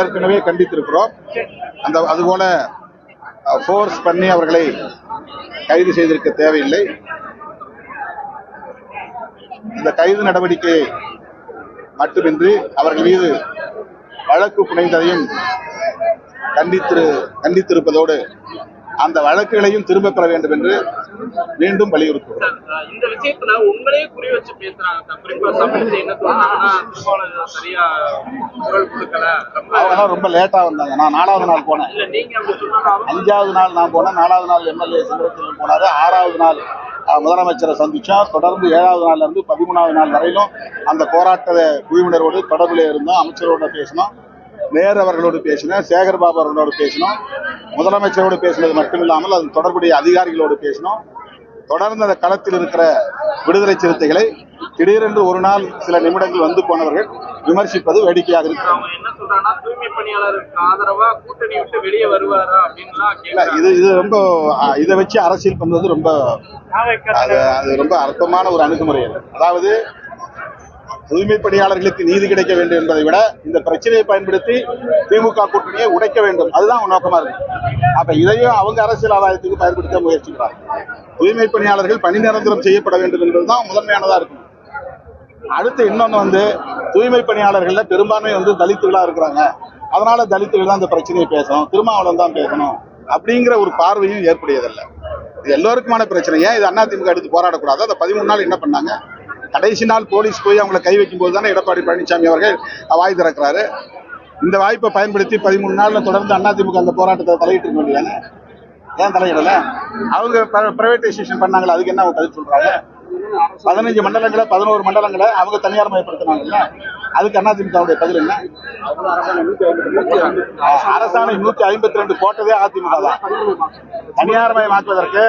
ஏற்கனவே கண்டித்திருக்கிறோம். அதுபோல ஃபோர்ஸ் பண்ணி அவர்களை கைது செய்திருக்க தேவையில்லை. இந்த கைது நடவடிக்கையை மட்டுமின்றி அவர்கள் மீது வழக்கு புனைந்ததையும் கண்டித்திருப்பதோடு அந்த வழக்குகளையும் திரும்ப பெற வேண்டும் என்று மீண்டும் வலியுறுத்துகிறோம். இந்த விஷயத்துல உங்களே குறி வச்சு பேசுறாங்க. குறிப்பா தமிழ் என்ன சொல்றாங்கன்னா, சரியா குரல் கொடுக்கல, ரொம்ப லேட்டா வந்தாங்க. நான் 4வது நாள் போனேன். 5வது நாள் நான் போனேன். 4வது நாள் எம்எல்ஏ செல்வச்செல்வன் போனாரு. 6வது நாள் முதலமைச்சரை சந்திச்சோம். தொடர்ந்து 7வது நாள்ல இருந்து 13வது நாள் வரையிலும் அந்த போராட்ட குழுவினரோடு தொடர்பில் இருந்தோம். அமைச்சரோட பேசினோம், நேரு அவர்களோடு பேசினோம், சேகர் பாபு அவர்களோடு பேசினோம். முதலமைச்சரோடு பேசினது மட்டுமில்லாமல் அது தொடர்புடைய அதிகாரிகளோடு பேசினோம். தொடர்ந்து அந்த களத்தில் இருக்கிற விடுதலை சிறுத்தைகளை திடீரென்று ஒரு நாள் சில நிமிடங்கள் வந்து போனவர்கள் விமர்சிப்பது வேடிக்கையாக இருக்கு. தூய்மை பணியாளருக்கு ஆதரவா கூட்டணி விட்டு வெளியே வருவாரா அப்படின்னு இது ரொம்ப இதை வச்சு அரசியல் பண்ணுவது ரொம்ப அர்த்தமான ஒரு அணுகுமுறை. அதாவது தூய்மை பணியாளர்களுக்கு நீதி கிடைக்க வேண்டும் என்பதை விட இந்த பிரச்சனையை பயன்படுத்தி திமுக கூட்டணியை உடைக்க வேண்டும், அதுதான் நோக்கமா இருக்கு. அப்ப இதையும் அவங்க அரசியல் ஆதாயத்துக்கு பயன்படுத்த முயற்சிக்கிறார். தூய்மை பணியாளர்கள் பணி நிரந்தரம் செய்யப்பட வேண்டும் என்பதுதான் முதன்மையானதா இருக்கும். அடுத்து இன்னொன்னு தூய்மை பணியாளர்கள்ல பெரும்பான்மை தலித்துகளா இருக்கிறாங்க, அதனால தலித்துகள் தான் இந்த பிரச்சனையை பேசணும், திருமாவளவன் தான் பேசணும் அப்படிங்கிற ஒரு பார்வையும் ஏற்புடையதல்ல. இது எல்லோருக்குமான பிரச்சனை. ஏன் இது அதிமுக எடுத்து போராடக்கூடாது? அந்த 13 நாள் என்ன பண்ணாங்க? கடைசி நாள் போலீஸ் போய் அவங்களை கை வைக்கும் போது தானே எடப்பாடி பழனிசாமி அவர்கள் வாய் திறக்கிறாரு. இந்த வாய்ப்பை பயன்படுத்தி 13 நாள்ல தொடர்ந்து அதிமுக அந்த போராட்டத்தை தலையிட்டு இருக்க வேண்டியதானே? ஏன் தலையிடல? அவங்க பிரைவேடைசேஷன் பண்ணாங்களா, அதுக்கு என்ன பதில் சொல்றாங்க? 15 மண்டலங்களை 11 மண்டலங்களை அவங்க தனியார் மயப்படுத்தினாங்கல்ல, அதுக்கு அதிமுகவுடைய பதில் என்ன? அரசாணை 152 போட்டதே அதிமுக தான். தனியார் மயமாக்குவதற்கு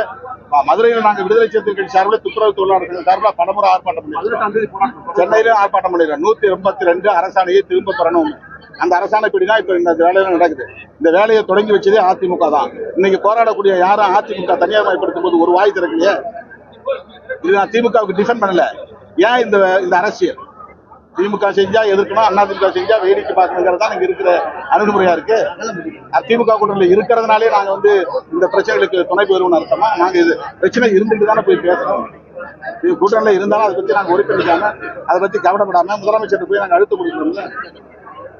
மதுரையில் நாங்கள் விடுதலை சிறுத்தைகள் சார்பில் துப்புரவு தொழிலாளர்கள் சார்பில் பலமுறை ஆர்ப்பாட்டம் பண்ணிருக்கோம். சென்னையிலும் ஆர்ப்பாட்டம் பண்ணிருக்கோம். 182 அரசாணையை திரும்ப பெறணும். அந்த அரசாணை படிதான் இப்ப இந்த வேலையில நடக்குது. இந்த வேலையை தொடங்கி வச்சதே அதிமுக தான். இன்னைக்கு போராடக்கூடிய யாரும் அதிமுக தனியார் மயப்படுத்தும் போது ஒரு வாய் திறக்கலையே. இது நான் திமுகவுக்கு டிஃபெண்ட் பண்ணல. ஏன் இந்த அரசியல்? திமுக செஞ்சா எதிர்க்கணும், அதிமுக செஞ்சா வேடிக்கை பார்க்கணுங்கிறது தான் இங்க இருக்கிற அணுகுமுறையா இருக்கு. திமுக கூட்டணியில் இருக்கிறதுனாலே நாங்க இந்த பிரச்சனைகளுக்கு துணை பெறுவோம்னு அர்த்தமா? நாங்க இது பிரச்சனை இருந்துட்டு தானே போய் பேசணும். கூட்டணியில இருந்தாலும் அதை பத்தி நாங்க ஒரி பண்ணிக்காம, அதை பத்தி கவலைப்படாம முதலமைச்சர் போய் நாங்க அழுத்த முடிக்கணும்ல.